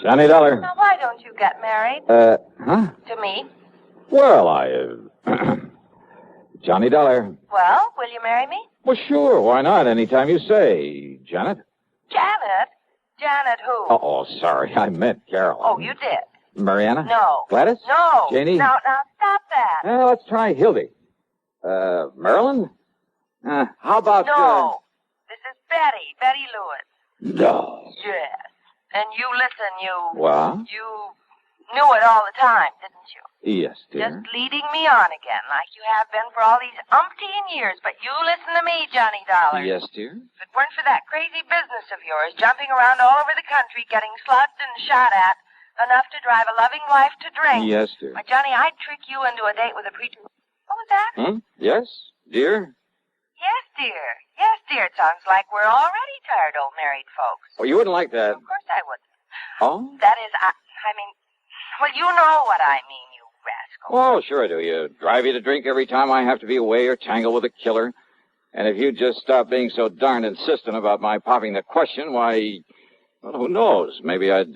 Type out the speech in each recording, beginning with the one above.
Johnny Dollar. Now, why don't you get married? Huh? To me? Well, Johnny Dollar. Well, will you marry me? Well, sure. Why not? Anytime you say. Janet? Janet? Janet who? Oh, sorry. I meant Carol. Oh, you did? Mariana? No. Gladys? No. Janie? Now, stop that. Well, let's try Hildy. Marilyn? How about... No. This is Betty Lewis. No. Yes. And you listen, What? You knew it all the time, didn't you? Yes, dear. Just leading me on again, like you have been for all these umpteen years. But you listen to me, Johnny Dollar. Yes, dear. If it weren't for that crazy business of yours, jumping around all over the country, getting slugged and shot at, enough to drive a loving wife to drink. Yes, dear. Why, Johnny, I'd trick you into a date with a preacher. What was that? Yes, dear? Yes, dear. Yes, dear. It sounds like we're already tired old married folks. Oh, you wouldn't like that. Of course I would. Oh? That is, I mean, well, you know what I mean, you rascal. Oh, sure I do. You drive you to drink every time I have to be away or tangle with a killer. And if you'd just stop being so darned insistent about my popping the question, why, well, who knows? Maybe I'd,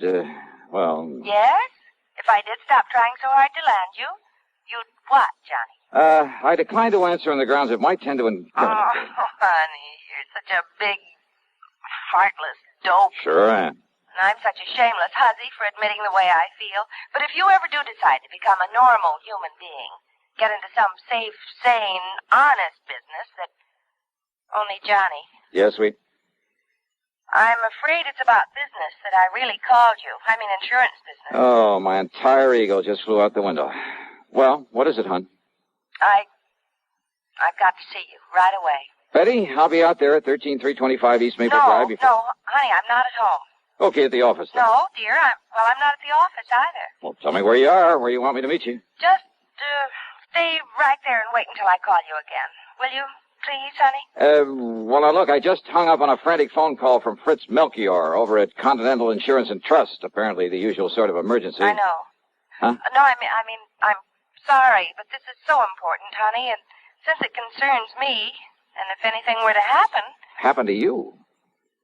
well... Yes? If I did stop trying so hard to land you, you'd what, Johnny? I decline to answer on the grounds it might tend to... Oh, honey, you're such a big, heartless dope. Sure I am. And I'm such a shameless hussy for admitting the way I feel. But if you ever do decide to become a normal human being, get into some safe, sane, honest business that only Johnny... Yes, sweet? I'm afraid it's about business that I really called you. I mean insurance business. Oh, my entire ego just flew out the window. Well, what is it, hon? I've got to see you right away. Betty, I'll be out there at 13325 East Maple Drive before... No, honey, I'm not at home. Okay, at the office then. No, dear, I'm not at the office either. Well, tell me where you are, where you want me to meet you. Just, stay right there and wait until I call you again. Will you, please, honey? Well, now, look, I just hung up on a frantic phone call from Fritz Melchior over at Continental Insurance and Trust. Apparently the usual sort of emergency. I know. Huh? No, I mean, I'm sorry, but this is so important, honey, and since it concerns me, and if anything were to happen... Happen to you?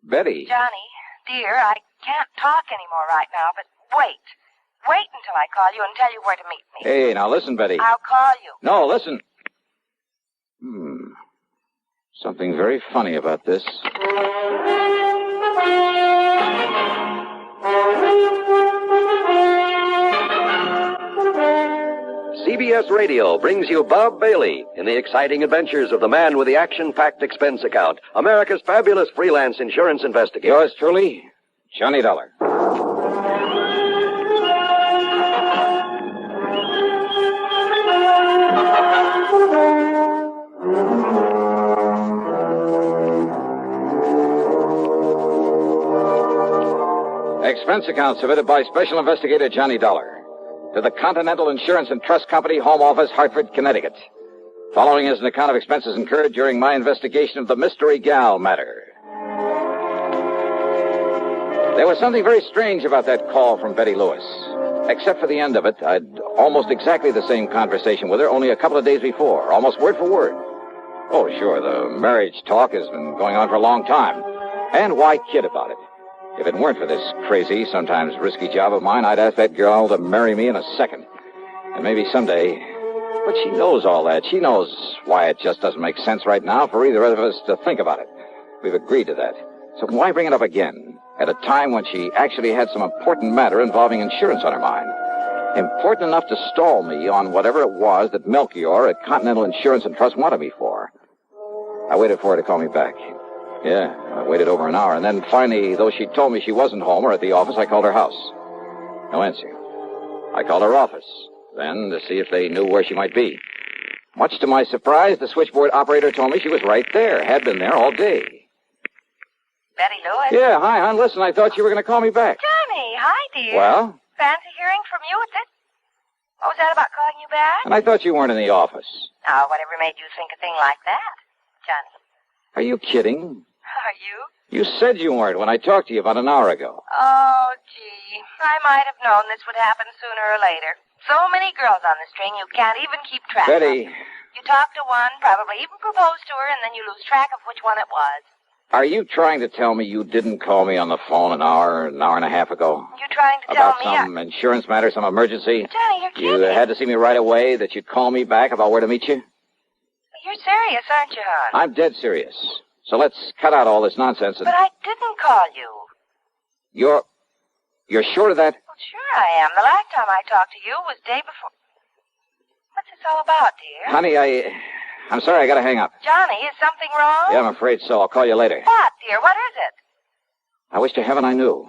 Betty. Johnny, dear, I can't talk anymore right now, but wait. Wait until I call you and tell you where to meet me. Hey, now listen, Betty. I'll call you. No, listen. Something very funny about this. CBS Radio brings you Bob Bailey in the exciting adventures of the man with the action-packed expense account, America's fabulous freelance insurance investigator. Yours truly, Johnny Dollar. Expense account submitted by Special Investigator Johnny Dollar to the Continental Insurance and Trust Company, Home Office, Hartford, Connecticut. Following is an account of expenses incurred during my investigation of the Mystery Gal matter. There was something very strange about that call from Betty Lewis. Except for the end of it, I'd almost exactly the same conversation with her only a couple of days before, almost word for word. Oh, sure, the marriage talk has been going on for a long time. And why kid about it? If it weren't for this crazy, sometimes risky job of mine, I'd ask that girl to marry me in a second. And maybe someday. But she knows all that. She knows why it just doesn't make sense right now for either of us to think about it. We've agreed to that. So why bring it up again at a time when she actually had some important matter involving insurance on her mind? Important enough to stall me on whatever it was that Melchior at Continental Insurance and Trust wanted me for. I waited for her to call me back. Yeah, I waited over an hour, and then finally, though she told me she wasn't home or at the office, I called her house. No answer. I called her office, then to see if they knew where she might be. Much to my surprise, the switchboard operator told me she was right there, had been there all day. Betty Lewis? Yeah, hi, hon. Listen, I thought you were going to call me back. Johnny, hi, dear. Well? Fancy hearing from you at this? What was that about calling you back? And I thought you weren't in the office. Now, whatever made you think a thing like that, Johnny? Are you kidding? Are you? You said you weren't when I talked to you about an hour ago. Oh, gee. I might have known this would happen sooner or later. So many girls on the string, you can't even keep track Betty. of. You talk to one, probably even propose to her, and then you lose track of which one it was. Are you trying to tell me you didn't call me on the phone an hour and a half ago? You trying to tell About me? some insurance matter, some emergency? Johnny, you're kidding. You had to see me right away, that you'd call me back about where to meet you? You're serious, aren't you, hon? I'm dead serious. So let's cut out all this nonsense and... But I didn't call you. You're sure of that? Well, sure I am. The last time I talked to you was day before... What's this all about, dear? Honey, I'm sorry, I gotta hang up. Johnny, is something wrong? Yeah, I'm afraid so. I'll call you later. What, dear? What is it? I wish to heaven I knew.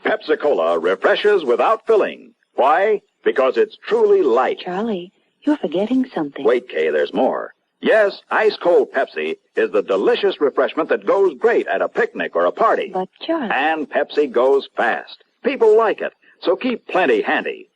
Pepsi-Cola refreshes without filling. Why? Because it's truly light. Charlie, you're forgetting something. Wait, Kay, there's more. Yes, ice-cold Pepsi is the delicious refreshment that goes great at a picnic or a party. But, Charlie... And Pepsi goes fast. People like it, so keep plenty handy.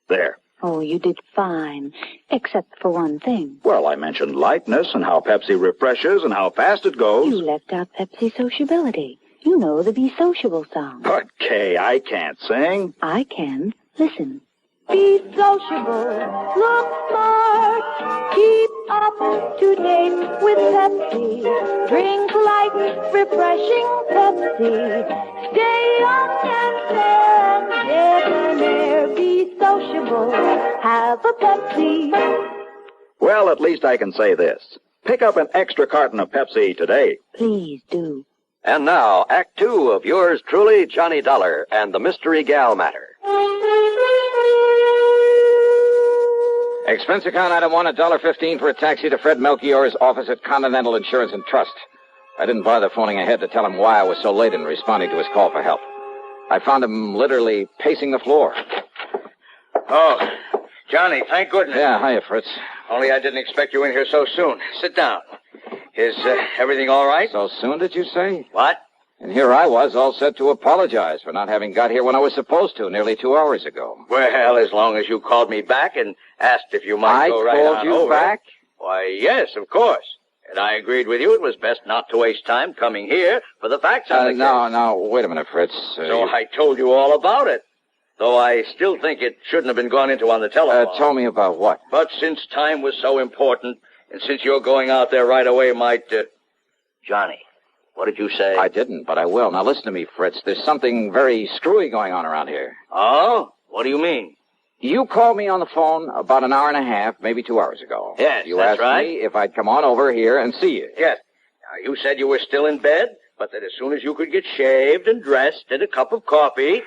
There. Oh, you did fine, except for one thing. Well, I mentioned lightness and how Pepsi refreshes and how fast it goes. You left out Pepsi sociability. You know the Be Sociable song. But, Kay, I can't sing. I can. Listen. Be sociable, look smart, keep up to date with Pepsi. Drink light, refreshing Pepsi. Stay young and fair and debonair. Be sociable, have a Pepsi. Well, at least I can say this. Pick up an extra carton of Pepsi today. Please do. And now, Act Two of yours truly, Johnny Dollar and the Mystery Gal Matter. Expense account item 1, $1.15 for a taxi to Fred Melchior's office at Continental Insurance and Trust. I didn't bother phoning ahead to tell him why I was so late in responding to his call for help. I found him literally pacing the floor. Oh, Johnny, thank goodness. Yeah, hiya, Fritz. Only I didn't expect you in here so soon. Sit down. Is everything all right? So soon, did you say? What? And here I was, all set to apologize for not having got here when I was supposed to, nearly 2 hours ago. Well, as long as you called me back and asked if you might go right on over. I called you back? Why, yes, of course. And I agreed with you it was best not to waste time coming here for the facts on the case. No, wait a minute, Fritz. So I told you all about it. Though I still think it shouldn't have been gone into on the telephone. Tell me about what? But since time was so important, and since you're going out there right away might... Johnny, what did you say? I didn't, but I will. Now listen to me, Fritz. There's something very screwy going on around here. Oh? What do you mean? You called me on the phone about an hour and a half, maybe 2 hours ago. Yes, you that's asked me if I'd come on over here and see you. Yes. Now, you said you were still in bed, but that as soon as you could get shaved and dressed and a cup of coffee,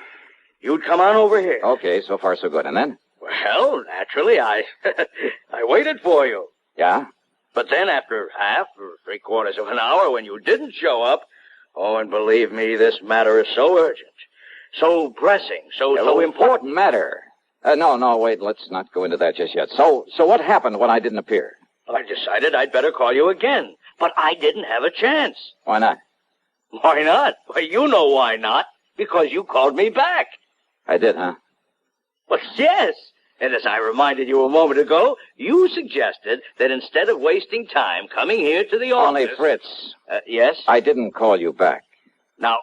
you'd come on over here. Okay, so far so good. And then? Well, naturally, I waited for you. Yeah? But then after half or 3/4 of an hour when you didn't show up, oh, and believe me, this matter is so urgent, so pressing, so important. What matter? No, wait, let's not go into that just yet. So what happened when I didn't appear? I decided I'd better call you again, but I didn't have a chance. Why not? Why not? Well, you know why not. Because you called me back. I did, huh? Well, yes. And as I reminded you a moment ago, you suggested that instead of wasting time coming here to the office... Only, Fritz. Yes? I didn't call you back. Now,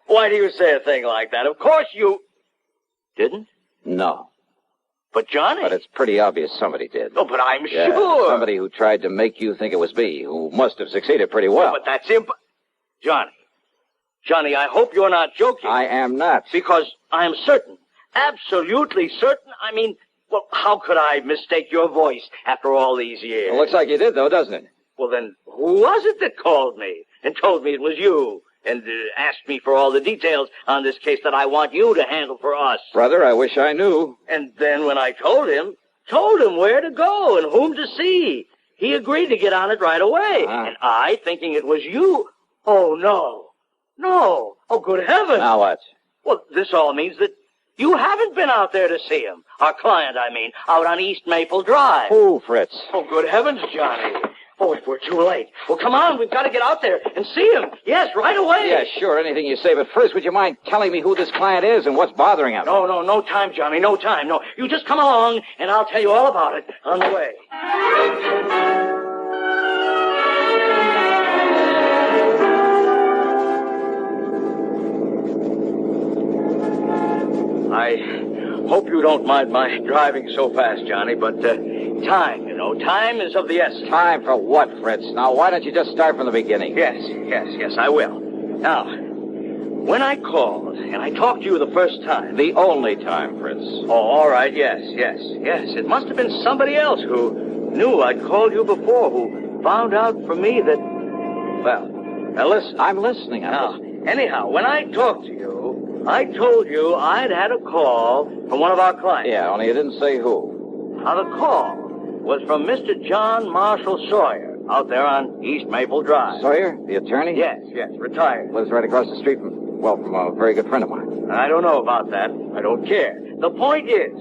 why do you say a thing like that? Of course you... Didn't? No. But, Johnny... But it's pretty obvious somebody did. Oh, but I'm Yeah, sure... somebody who tried to make you think it was me, who must have succeeded pretty well. But that's Johnny, I hope you're not joking. I am not. Because I'm certain, absolutely certain, I mean, well, how could I mistake your voice after all these years? It looks like you did, though, doesn't it? Well, then, who was it that called me and told me it was you and asked me for all the details on this case that I want you to handle for us? Brother, I wish I knew. And then when I told him where to go and whom to see, he agreed to get on it right away. And I, thinking it was you, oh, no. No. Oh, good heavens. Now what? Well, this all means that you haven't been out there to see him. Our client, I mean, out on East Maple Drive. Who, Fritz? Oh, good heavens, Johnny. Oh, if we're too late. Well, come on, we've got to get out there and see him. Yes, right away. Yeah, sure, anything you say. But first, would you mind telling me who this client is and what's bothering him? No time, Johnny, no time. No, you just come along, and I'll tell you all about it on the way. I hope you don't mind my driving so fast, Johnny, but time, time is of the essence. Time for what, Fritz? Now, why don't you just start from the beginning? Yes, I will. Now, when I called and I talked to you the first time... The only time, Fritz. Oh, all right, yes. It must have been somebody else who knew I'd called you before, who found out from me that... Well, now listen. I'm listening. Anyhow, when I talked to you, I told you I'd had a call from one of our clients. Yeah, only you didn't say who. Now, the call was from Mr. John Marshall Sawyer out there on East Maple Drive. Sawyer, the attorney? Yes, retired. Lives right across the street from a very good friend of mine. I don't know about that. I don't care. The point is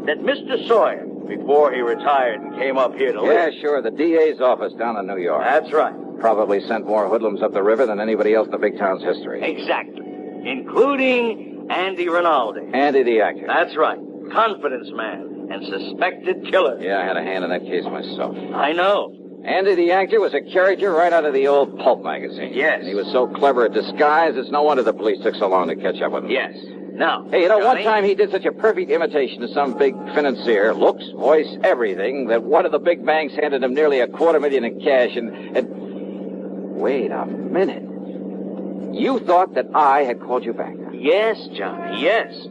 that Mr. Sawyer, before he retired and came up here to live... Yeah, sure, the DA's office down in New York. That's right. Probably sent more hoodlums up the river than anybody else in the big town's history. Exactly. Including Andy Rinaldi. Andy the actor. That's right. Confidence man and suspected killer. Yeah, I had a hand in that case myself. I know. Andy the actor was a character right out of the old pulp magazine. Yes. And he was so clever at disguise, it's no wonder the police took so long to catch up with him. Yes. Now, hey, Johnny, one Johnny? time he did such a perfect imitation of some big financier, looks, voice, everything, that one of the big banks handed him nearly $250,000 in cash and... Wait a minute. You thought that I had called you back? Yes, Johnny, yes.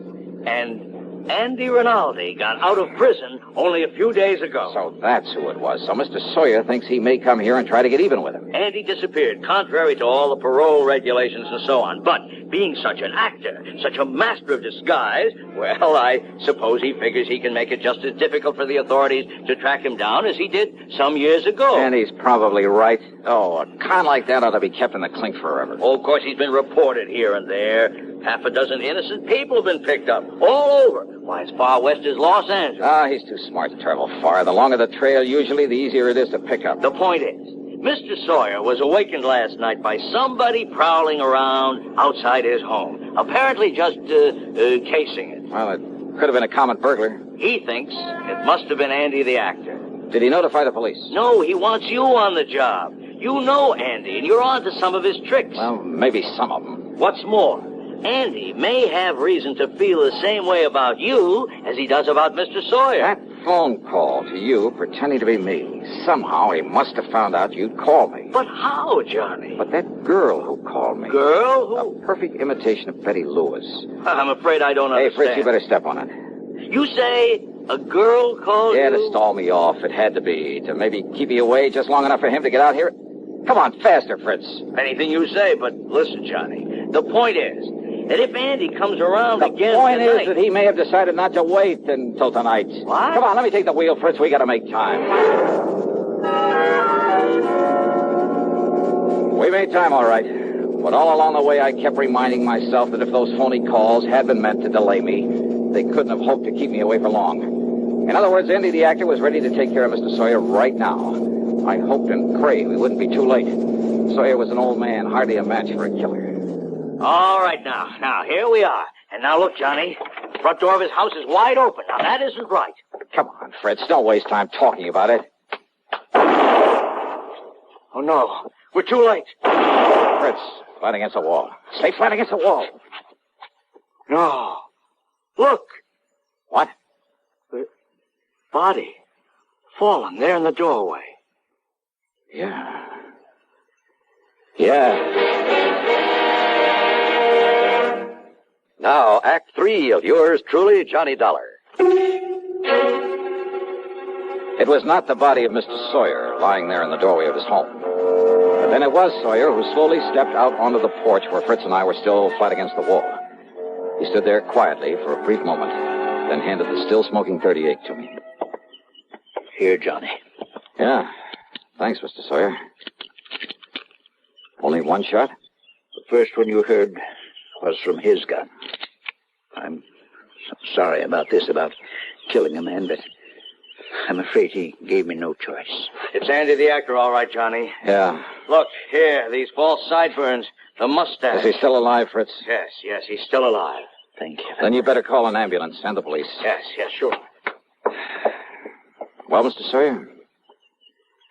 And Andy Rinaldi got out of prison only a few days ago. So that's who it was. So Mr. Sawyer thinks he may come here and try to get even with him. Andy disappeared, contrary to all the parole regulations and so on. But being such an actor, such a master of disguise, well, I suppose he figures he can make it just as difficult for the authorities to track him down as he did some years ago. And he's probably right. Oh, a con like that ought to be kept in the clink forever. Oh, of course, he's been reported here and there. Half a dozen innocent people have been picked up all over. Why, as far west as Los Angeles. Ah, he's too smart to travel far. The longer the trail, usually, the easier it is to pick up. The point is, Mr. Sawyer was awakened last night by somebody prowling around outside his home, apparently just casing it. Well, it could have been a common burglar. He thinks it must have been Andy the actor. Did he notify the police? No, he wants you on the job. You know Andy, and you're on to some of his tricks. Well, maybe some of them. What's more, Andy may have reason to feel the same way about you as he does about Mr. Sawyer. That phone call to you pretending to be me. Somehow he must have found out you'd call me. But how, Johnny? But that girl who called me. Girl? Who? A perfect imitation of Betty Lewis. I'm afraid I don't understand. Hey, Fritz, you better step on it. You say a girl called Yeah, you? to stall me off. It had to be. To maybe keep you away just long enough for him to get out here. Come on, faster, Fritz. Anything you say, but listen, Johnny. The point is that if Andy comes around again The point tonight... is that he may have decided not to wait until tonight. What? Come on, let me take the wheel, Fritz. We gotta make time. We made time, all right. But all along the way, I kept reminding myself that if those phony calls had been meant to delay me, they couldn't have hoped to keep me away for long. In other words, Andy the actor was ready to take care of Mr. Sawyer right now. I hoped and prayed we wouldn't be too late. Sawyer was an old man, hardly a match for a killer. All right, now, here we are. And now look, Johnny, the front door of his house is wide open. Now, that isn't right. Come on, Fritz, don't waste time talking about it. Oh, no, we're too late. Fritz, flat against the wall. Stay flat against the wall. No. Look. What? The body fallen there in the doorway. Yeah. Now, Act 3 of yours truly, Johnny Dollar. It was not the body of Mr. Sawyer lying there in the doorway of his home. But then it was Sawyer who slowly stepped out onto the porch where Fritz and I were still flat against the wall. He stood there quietly for a brief moment, then handed the still-smoking .38 to me. Here, Johnny. Yeah. Thanks, Mr. Sawyer. Only one shot? The first one you heard was from his gun. I'm sorry about this, about killing a man, but I'm afraid he gave me no choice. It's Andy the actor, all right, Johnny. Yeah. Look, here, these false sideburns, the mustache. Is he still alive, Fritz? Yes, he's still alive. Thank you. Then you better call an ambulance and the police. Yes, sure. Well, Mr. Sawyer?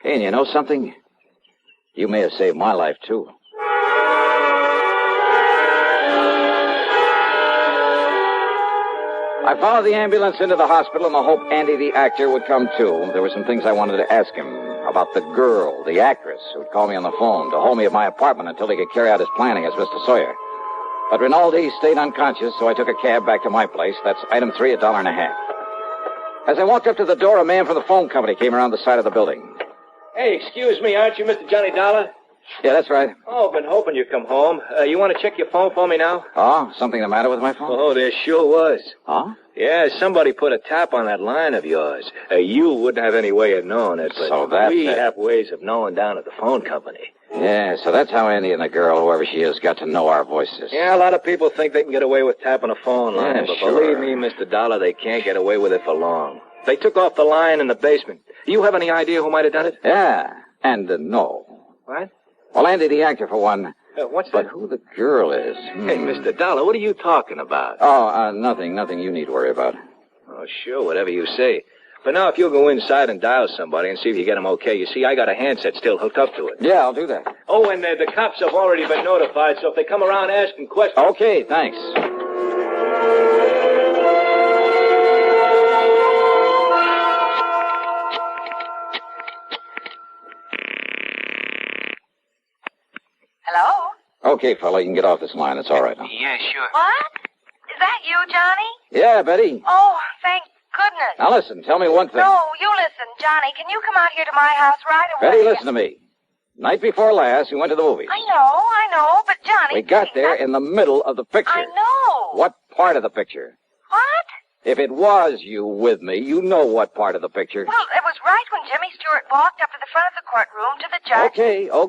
Hey, and you know something? You may have saved my life, too. I followed the ambulance into the hospital in the hope Andy the actor would come too. There were some things I wanted to ask him about the girl, the actress, who'd call me on the phone to hold me at my apartment until he could carry out his planning as Mr. Sawyer. But Rinaldi stayed unconscious, so I took a cab back to my place. That's item 3, $1.50. As I walked up to the door, a man from the phone company came around the side of the building. Hey, excuse me, aren't you Mr. Johnny Dollar? Yeah, that's right. Oh, I've been hoping you'd come home. You want to check your phone for me now? Oh, something the matter with my phone? Oh, there sure was. Oh? Yeah, somebody put a tap on that line of yours. You wouldn't have any way of knowing it, but So that's we it. have ways of knowing down at the phone company. Yeah, so that's how Andy and the girl, whoever she is, got to know our voices. Yeah, a lot of people think they can get away with tapping a phone line, Yeah, but sure. believe me, Mr. Dollar, they can't get away with it for long. They took off the line in the basement. Do you have any idea who might have done it? Yeah, and no. What? Well, Andy the actor, for one. What's But that? who the girl is? Hey, Mr. Dollar, what are you talking about? Oh, nothing you need to worry about. Oh, sure, whatever you say. But now if you'll go inside and dial somebody and see if you get them okay. You see, I got a handset still hooked up to it. Yeah, I'll do that. Oh, and the cops have already been notified, so if they come around asking questions... Okay, thanks. Hello? Okay, fella, you can get off this line. It's all right now. Yeah, sure. What? Is that you, Johnny? Yeah, Betty. Oh, thank goodness. Now listen, tell me one thing. No, you listen, Johnny. Can you come out here to my house right away? Betty, listen to me. Night before last, we went to the movies. I know, but Johnny... We got there in the middle of the picture. I know. What part of the picture? What? If it was you with me, you know what part of the picture. Well, it was right when Jimmy Stewart walked up to the front of the courtroom to the judge.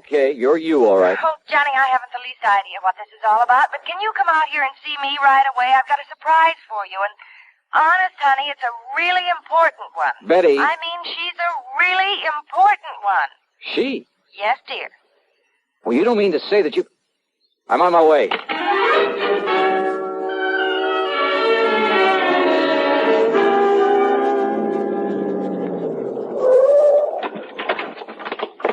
Okay, you're you, all right. Oh, Johnny, I haven't the least idea what this is all about, but can you come out here and see me right away? I've got a surprise for you, and honest, honey, it's a really important one. Betty. I mean, she's a really important one. She? Yes, dear. Well, you don't mean to say that you... I'm on my way.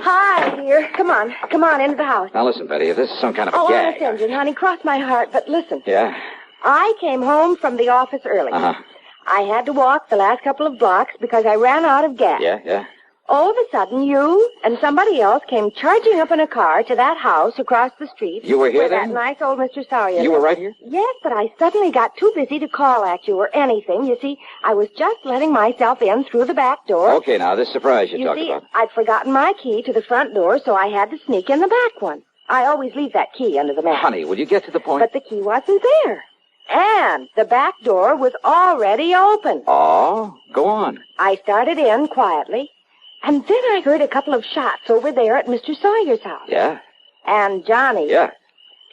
Hi, dear. Come on into the house. Now listen, Betty, if this is some kind of a Oh, gag... honest engine, honey, cross my heart, but listen. Yeah? I came home from the office early. Uh-huh. I had to walk the last couple of blocks because I ran out of gas. Yeah? All of a sudden, you and somebody else came charging up in a car to that house across the street. You were here where then? that nice old Mr. Sawyer. You were right here? Yes, but I suddenly got too busy to call at you or anything. You see, I was just letting myself in through the back door. Okay, now, this surprise you You talked see, about. I'd forgotten my key to the front door, so I had to sneak in the back one. I always leave that key under the mat. Honey, would you get to the point? But the key wasn't there. And the back door was already open. Oh, go on. I started in quietly, and then I heard a couple of shots over there at Mr. Sawyer's house. Yeah? And Johnny, Yeah.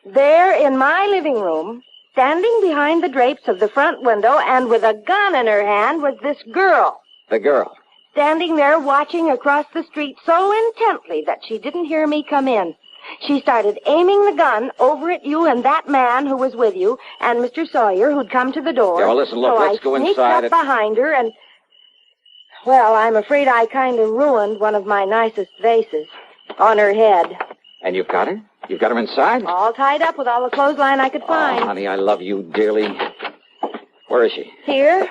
there in my living room, standing behind the drapes of the front window and with a gun in her hand, was this girl. The girl. Standing there watching across the street so intently that she didn't hear me come in. She started aiming the gun over at you and that man who was with you and Mr. Sawyer who'd come to the door. Yeah, well, listen, look, so let's go I sneaked inside up behind her and... Well, I'm afraid I kind of ruined one of my nicest vases on her head. And you've got her? You've got her inside? All tied up with all the clothesline I could find. Oh, honey, I love you dearly. Where is she? Here.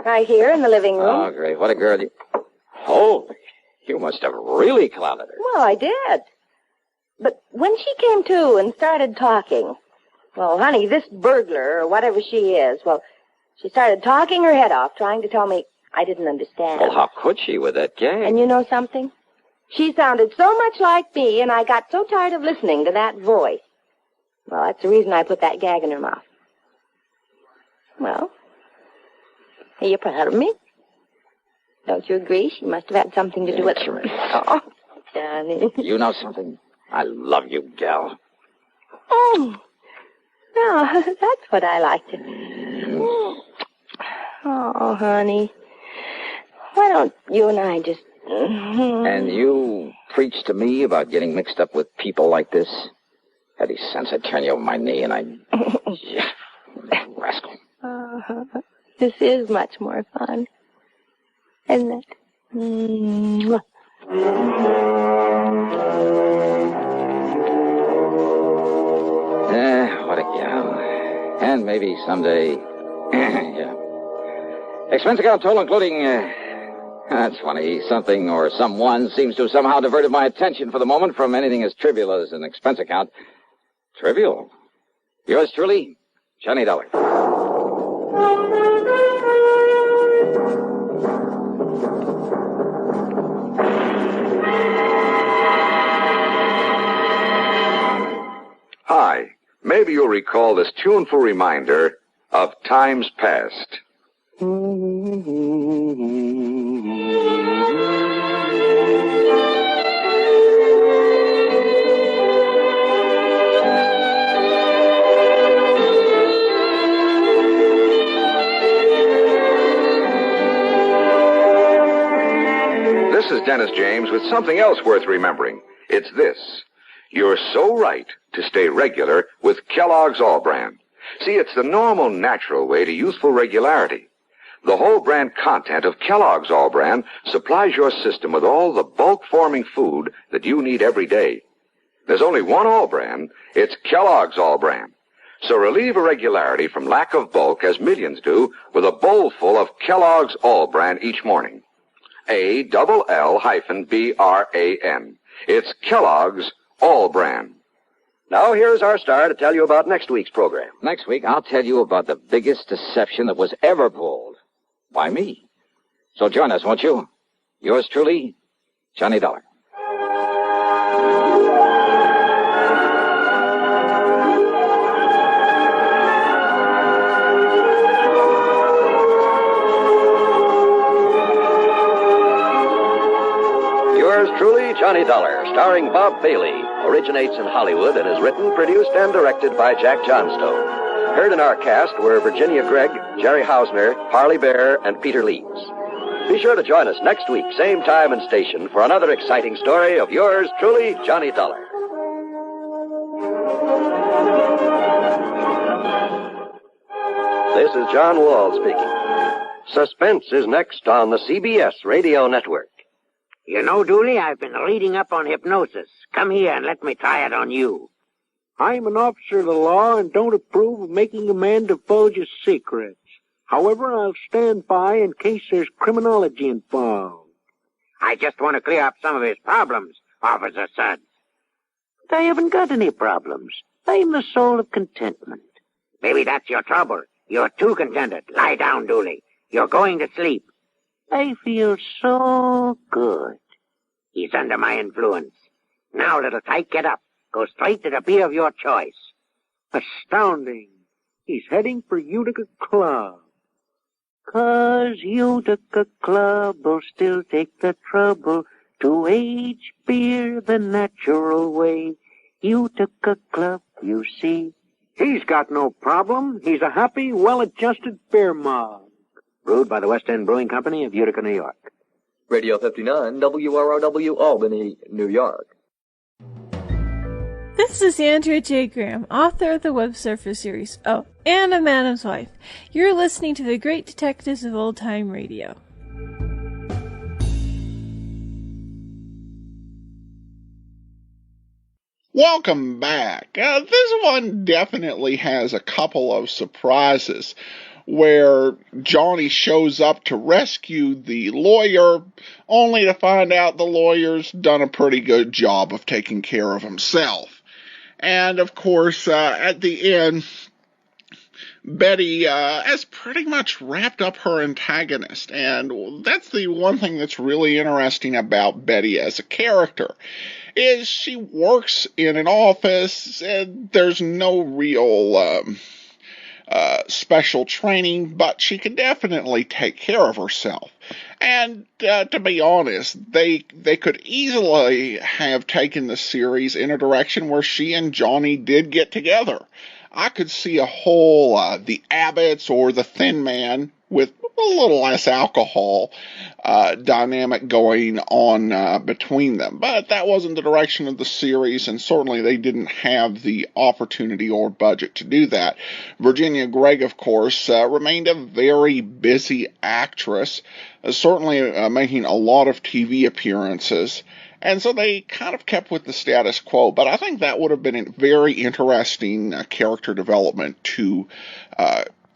Right here in the living room. Oh, great. What a girl you... Holy, you must have really clouded her. Well, I did. But when she came to and started talking, well, honey, this burglar or whatever she is, well, she started talking her head off, trying to tell me I didn't understand. Well, how could she with that gag? And you know something? She sounded so much like me, and I got so tired of listening to that voice. Well, that's the reason I put that gag in her mouth. Well, are you proud of me? Don't you agree? She must have had something to do with it. Oh, Johnny. You know something? I love you, gal. Oh, no, that's what I like to do. Oh, honey. Why don't you and I just... And you preach to me about getting mixed up with people like this? Had any sense, I'd turn you over my knee and I'd... Yeah, rascal. This is much more fun, isn't it? Mwah. What a gal. And maybe someday Yeah. Expense account total including... that's funny. Something or someone seems to have somehow diverted my attention for the moment from anything as trivial as an expense account. Trivial? Yours truly, Johnny Dollar. Hi. Maybe you'll recall this tuneful reminder of times past. This is Dennis James with something else worth remembering. It's this. You're so right to stay regular with Kellogg's All Brand. See, it's the normal, natural way to youthful regularity. The whole brand content of Kellogg's All Brand supplies your system with all the bulk-forming food that you need every day. There's only one All Brand. It's Kellogg's All Brand. So relieve irregularity from lack of bulk, as millions do, with a bowl full of Kellogg's All Brand each morning. ALL-BRAN. It's Kellogg's All Brand. Now here's our star to tell you about next week's program. Next week, I'll tell you about the biggest deception that was ever pulled. By me. So join us, won't you? Yours truly, Johnny Dollar. Yours truly, Johnny Dollar, starring Bob Bailey, originates in Hollywood and is written, produced, and directed by Jack Johnstone. Heard in our cast were Virginia Gregg, Jerry Hausner, Harley Bear, and Peter Leeds. Be sure to join us next week, same time and station, for another exciting story of yours truly, Johnny Dollar. This is John Wall speaking. Suspense is next on the CBS Radio Network. You know, Dooley, I've been reading up on hypnosis. Come here and let me try it on you. I'm an officer of the law and don't approve of making a man divulge his secrets. However, I'll stand by in case there's criminology involved. I just want to clear up some of his problems, Officer Suggs. But I haven't got any problems. I'm the soul of contentment. Maybe that's your trouble. You're too contented. Lie down, Dooley. You're going to sleep. I feel so good. He's under my influence. Now, little tyke, get up. Go straight to the beer of your choice. Astounding. He's heading for Utica Club. 'Cause Utica Club will still take the trouble to age beer the natural way. Utica Club, you see. He's got no problem. He's a happy, well-adjusted beer mug. Brewed by the West End Brewing Company of Utica, New York. Radio 59, WROW, Albany, New York. This is Andrea J. Graham, author of the Web Surfer series, Oh, and a Madam's Wife. You're listening to the Great Detectives of Old Time Radio. Welcome back. This one definitely has a couple of surprises where Johnny shows up to rescue the lawyer, only to find out the lawyer's done a pretty good job of taking care of himself. And, of course, at the end, Betty has pretty much wrapped up her antagonist. And that's the one thing that's really interesting about Betty as a character, is she works in an office, and there's no real special training, but she can definitely take care of herself. And to be honest, they could easily have taken the series in a direction where she and Johnny did get together. I could see a whole the Abbotts or the Thin Man with a little less alcohol dynamic going on between them. But that wasn't the direction of the series, and certainly they didn't have the opportunity or budget to do that. Virginia Gregg, of course, remained a very busy actress, certainly making a lot of TV appearances. And so they kind of kept with the status quo. But I think that would have been a very interesting character development to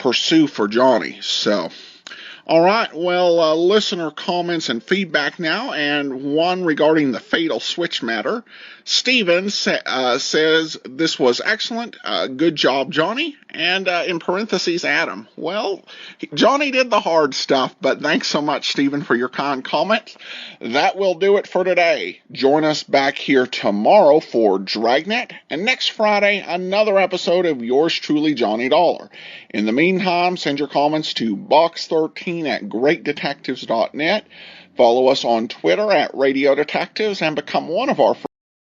pursue for Johnny. So, all right, well, listener comments and feedback now, and one regarding the fatal switch matter. Steven says, this was excellent. Good job, Johnny. And in parentheses, Adam. Well, Johnny did the hard stuff, but thanks so much, Steven, for your kind comment. That will do it for today. Join us back here tomorrow for Dragnet, and next Friday, another episode of yours truly, Johnny Dollar. In the meantime, send your comments to box13@greatdetectives.net. Follow us on Twitter @Radio Detectives and become one of our